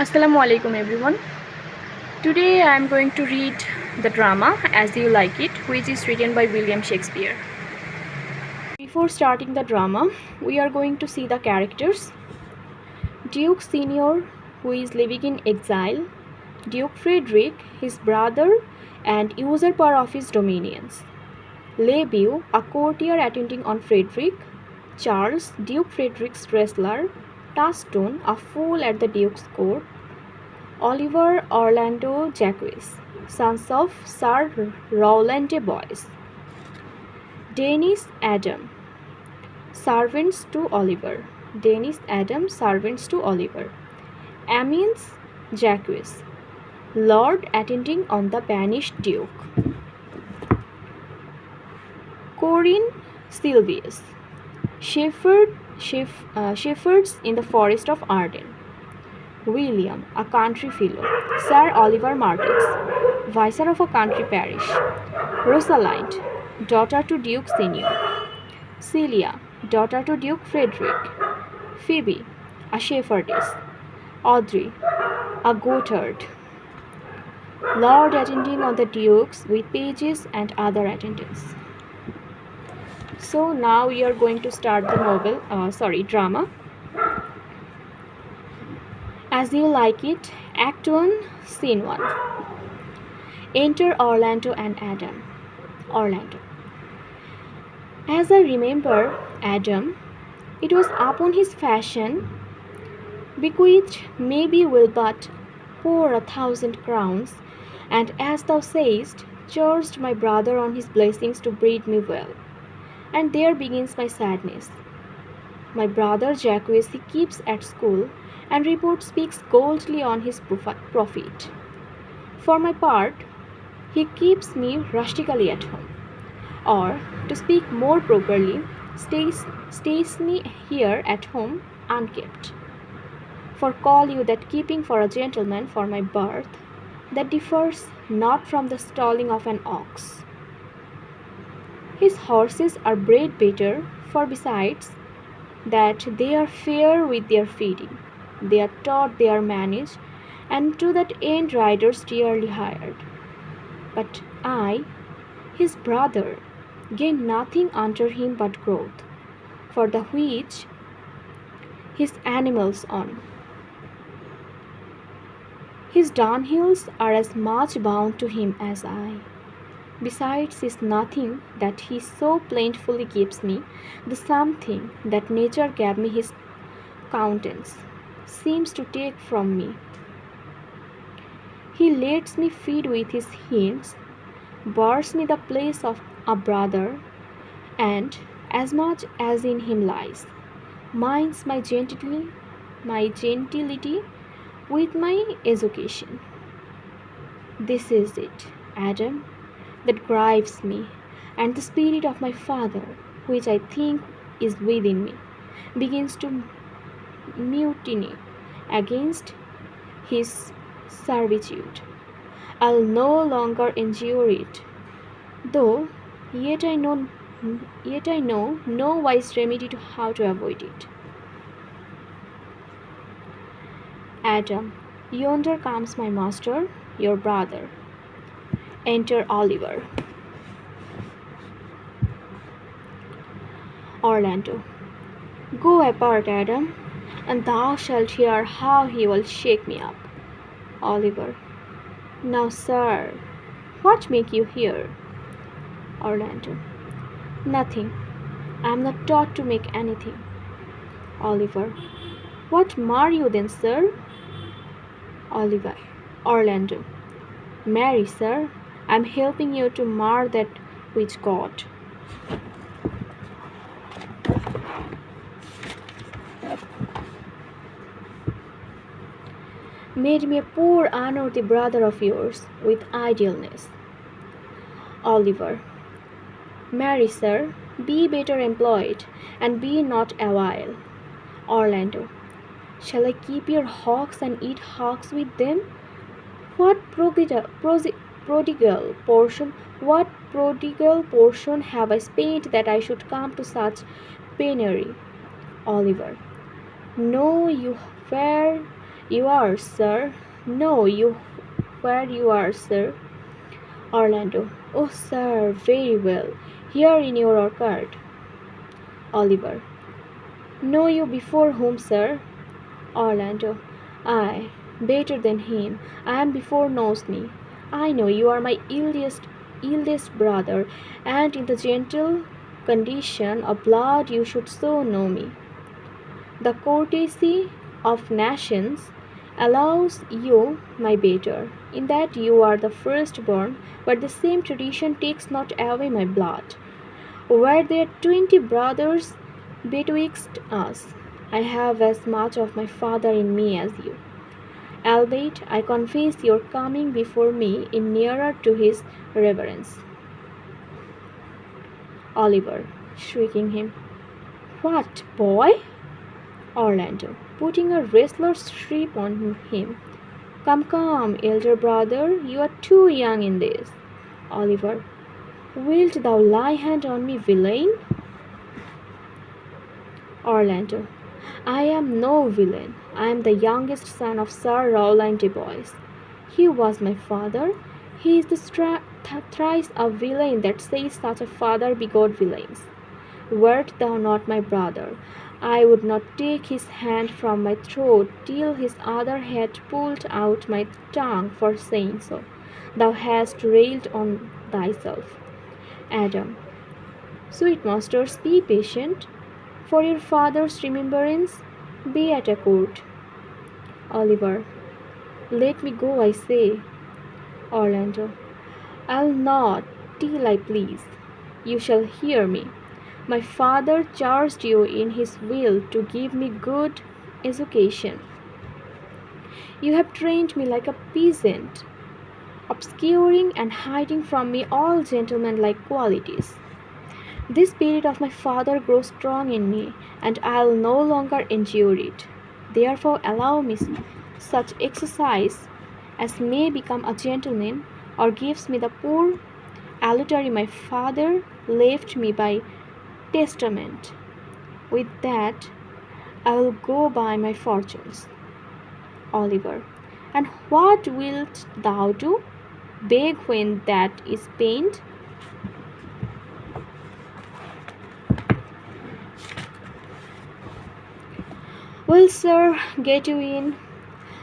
Assalamu alaikum everyone. Today I am going to read the drama As You Like It, which is written by William Shakespeare. Before starting the drama, we are going to see the characters. Duke Senior, who is living in exile, Duke Frederick, his brother and usurper of his dominions, Lebeau, a courtier attending on Frederick, Charles, Duke Frederick's wrestler, Touchstone, a fool at the Duke's court, Oliver Orlando Jacques, sons of Sir Rowland de Boys. Dennis Adam, servants to Oliver. Dennis Adam, servants to Oliver. Amiens Jacques, lord attending on the banished Duke. Corinne Silvius, shepherds in the forest of Arden. William, a country fellow. Sir Oliver Martis, vicar of a country parish. Rosalind, daughter to Duke Senior. Celia, daughter to Duke Frederick. Phoebe, a shepherdess. Audrey, a goatherd. Lord attending on the dukes with pages and other attendants. So now we are going to start the drama. As You Like It, Act-1, Scene-1. Enter Orlando and Adam. Orlando. As I remember, Adam, it was upon his fashion, bequeathed maybe will but pour 1,000 crowns, and as thou sayest, charged my brother on his blessings to breed me well. And there begins my sadness. My brother Jacques he keeps at school, and report speaks coldly on his profit. For my part, he keeps me rustically at home, or, to speak more properly, stays me here at home unkept. For call you that keeping for a gentleman for my birth, that differs not from the stalling of an ox. His horses are bred better, for besides that they are fair with their feeding, they are taught, they are managed, and to that end riders dearly hired. But I, his brother, gain nothing under him but growth, for the which his animals on. His dunghills are as much bound to him as I. Besides is nothing that he so plentifully gives me, the something that nature gave me his countenance seems to take from me. He lets me feed with his hints, bars me the place of a brother, and, as much as in him lies, minds my gentility with my education. This is it, Adam, that grives me, and the spirit of my father, which I think is within me, begins to mutiny against his servitude. I'll no longer endure it, though yet I know no wise remedy to how to avoid it. Adam, yonder comes my master, your brother. Enter Oliver. Orlando. Go apart, Adam, and thou shalt hear how he will shake me up. Oliver. Now, sir, what make you here? Orlando. Nothing. I am not taught to make anything. Oliver. What mar you then, sir? Oliver. Orlando. Marry, sir, I am helping you to mar that which God. Made me a poor unworthy brother of yours with idleness. Oliver. Marry, sir, be better employed, and be not awhile. Orlando. Shall I keep your hawks and eat hawks with them? What prodigal portion have I spent that I should come to such penury? Oliver. Know you where You are, sir. No, you where you are, sir. Orlando. Oh, sir, very well. Here in your orchard. Oliver. Know you before whom, sir? Orlando. Aye, better than him. I am before knows me. I know you are my eldest brother, and in the gentle condition of blood you should so know me. The courtesy of nations allows you my better, in that you are the firstborn, but the same tradition takes not away my blood. Were there 20 brothers betwixt us, I have as much of my father in me as you. Albeit, I confess your coming before me in nearer to his reverence. Oliver, shrieking him. What, boy? Orlando, putting a wrestler's grip on him. Come, come, elder brother, you are too young in this. Oliver, wilt thou lie hand on me, villain? Orlando, I am no villain. I am the youngest son of Sir Rowland de Boys. He was my father. He is the thrice a villain that says such a father begot villains. Wert thou not my brother, I would not take his hand from my throat till his other had pulled out my tongue for saying so. Thou hast railed on thyself. Adam. Sweet masters, be patient. For your father's remembrance, be at a court. Oliver. Let me go, I say. Orlando. I'll not till I please. You shall hear me. My father charged you in his will to give me good education. You have trained me like a peasant, obscuring and hiding from me all gentlemanlike qualities. This spirit of my father grows strong in me, and I'll no longer endure it. Therefore allow me such exercise as may become a gentleman, or gives me the poor allutory my father left me by testament. With that, I will go by my fortunes. Oliver. And what wilt thou do? Beg when that is pained? Well, sir, get you in.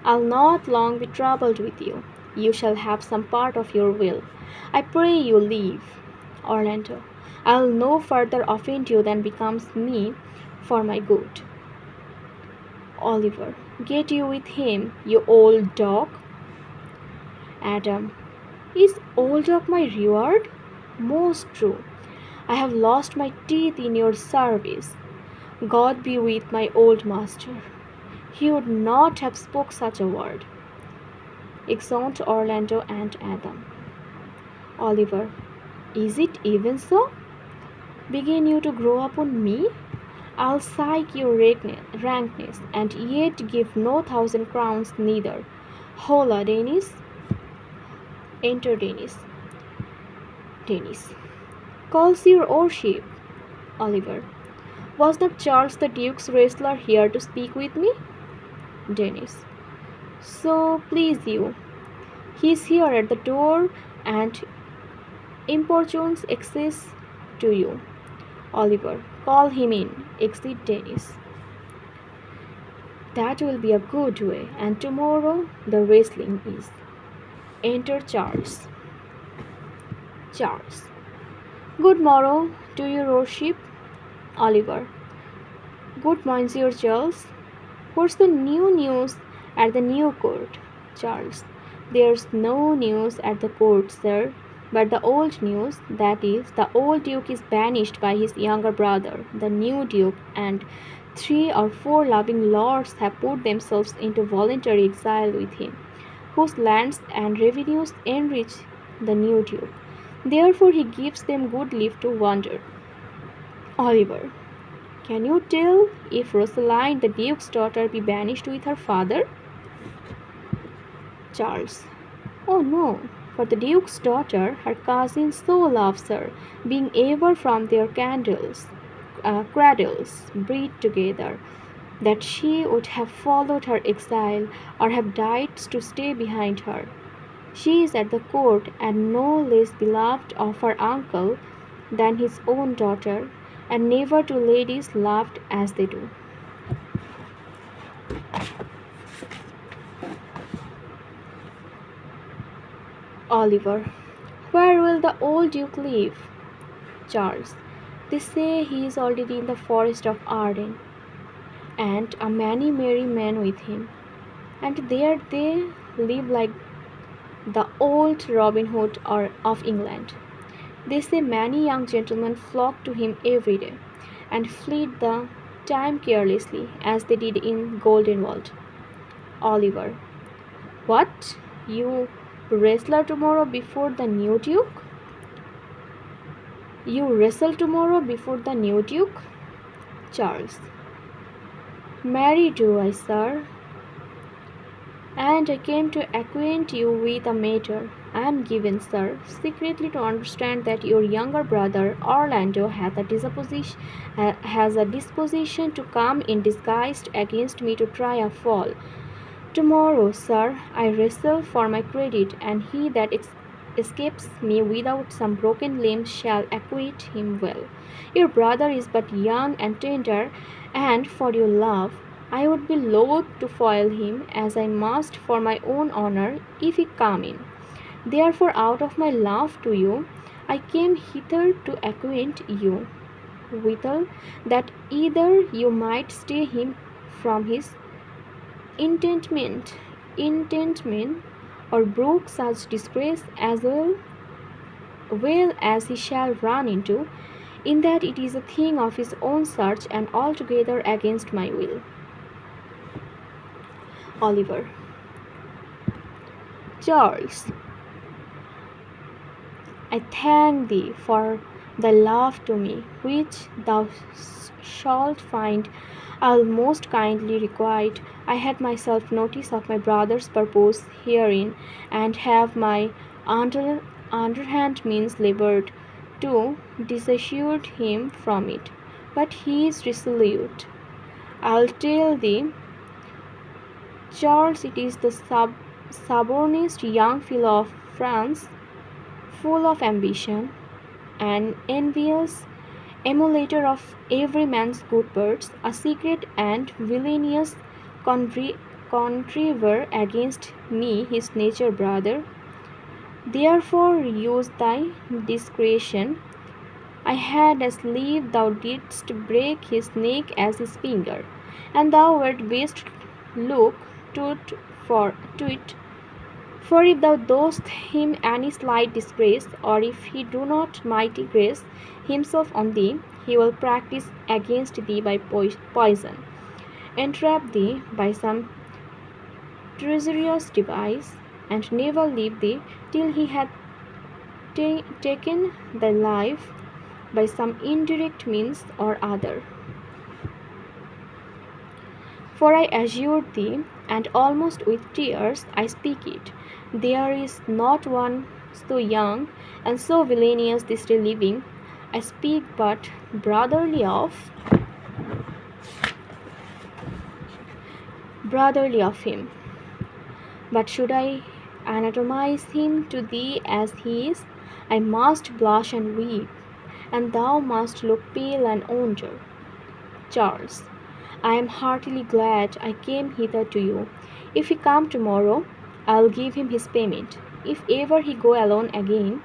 I'll not long be troubled with you. You shall have some part of your will. I pray you leave. Orlando. I'll no further offend you than becomes me for my good. Oliver. Get you with him, you old dog. Adam. Is old dog my reward? Most true. I have lost my teeth in your service. God be with my old master. He would not have spoke such a word. Exeunt Orlando and Adam. Oliver. Is it even so? Begin you to grow upon me? I'll psych your rankness, and yet give no 1,000 crowns neither. Hola, Dennis. Enter Dennis. Dennis. Calls your worship. Oliver. Was not Charles the Duke's wrestler here to speak with me? Dennis. So please you. He is here at the door and importunes access to you. Oliver. Call him in. Exit Dennis. That will be a good way, and tomorrow the wrestling is. Enter Charles. Charles. Good morrow to your worship. Oliver. Good Monsieur Charles. What's the new news at the new court? Charles. There's no news at the court, sir, but the old news, that is, the old duke is banished by his younger brother, the new duke, and 3 or 4 loving lords have put themselves into voluntary exile with him, whose lands and revenues enrich the new duke. Therefore he gives them good leave to wander. Oliver. Can you tell if Rosaline, the duke's daughter, be banished with her father? Charles. Oh no, for the duke's daughter, her cousin so loves her, being ever from their cradles breed together. that she would have followed her exile or have died to stay behind her. She is at the court and no less beloved of her uncle than his own daughter, and never two ladies loved as they do. Oliver. Where will the old Duke live? Charles. They say he is already in the forest of Arden, and a many merry men with him. And there they live like the old Robin Hood of England. They say many young gentlemen flock to him every day, and fleet the time carelessly as they did in Goldenwald. Oliver. What? You wrestle tomorrow before the new Duke? You wrestle tomorrow before the new Duke? Charles. Marry do I, sir. And I came to acquaint you with a matter. I am given, sir, secretly to understand that your younger brother Orlando has a disposition to come in disguised against me to try a fall. Tomorrow, sir, I wrestle for my credit, and he that escapes me without some broken limb shall acquit him well. Your brother is but young and tender, and for your love, I would be loath to foil him, as I must for my own honour, if he come in. Therefore, out of my love to you, I came hither to acquaint you withal, that either you might stay him from his intentment, or brook such disgrace as well as he shall run into, in that it is a thing of his own search and altogether against my will. Oliver. Charles. I thank thee for thy love to me, which thou shalt find I'll most kindly requite. I had myself notice of my brother's purpose herein, and have my underhand means laboured to dissuade him from it. But he is resolute. I'll tell thee, Charles, it is the stubbornest young fellow of France, full of ambition, and envious emulator of every man's good birds, a secret and villainous contriver against me, his nature brother. Therefore use thy discretion. I had as lief thou didst break his neck as his finger, and thou wert best look to it. For if thou dost him any slight disgrace, or if he do not mighty grace himself on thee, he will practice against thee by poison, entrap thee by some treacherous device, and never leave thee till he hath taken thy life by some indirect means or other. For I assure thee, and almost with tears I speak it, there is not one so young and so villainous this day living. I speak but brotherly of him. But should I anatomize him to thee as he is, I must blush and weep, and thou must look pale and wonder. Charles. I am heartily glad I came hither to you. If he come tomorrow, I'll give him his payment. If ever he go alone again,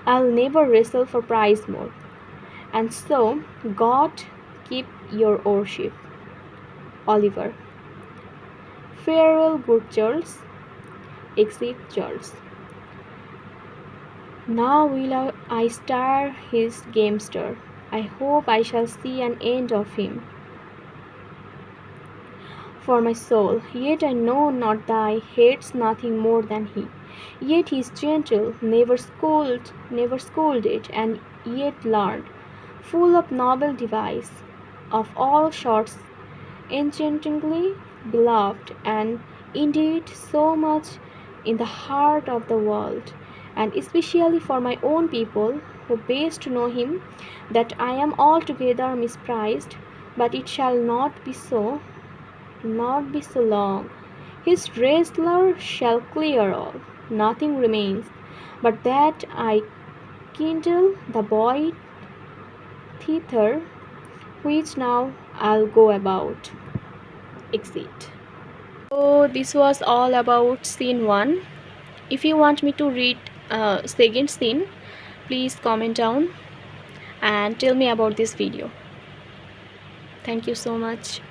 I'll never wrestle for prize more. And so, God keep your worship. Oliver. Farewell, good Charles. Exit Charles. Now will I stir his gamester. I hope I shall see an end of him. For my soul, yet I know not thy hates nothing more than he. Yet he is gentle, never scolded, and yet learned, full of noble device, of all sorts, enchantingly beloved, and indeed so much in the heart of the world, and especially for my own people, who best know him, that I am altogether misprized, but it shall not be so. not be so long. His wrestler shall clear all, nothing remains, but that I kindle the boy thither, which now I'll go about. Exit. So this was all about scene 1. If you want me to read second scene, please comment down and tell me about this video. Thank you so much.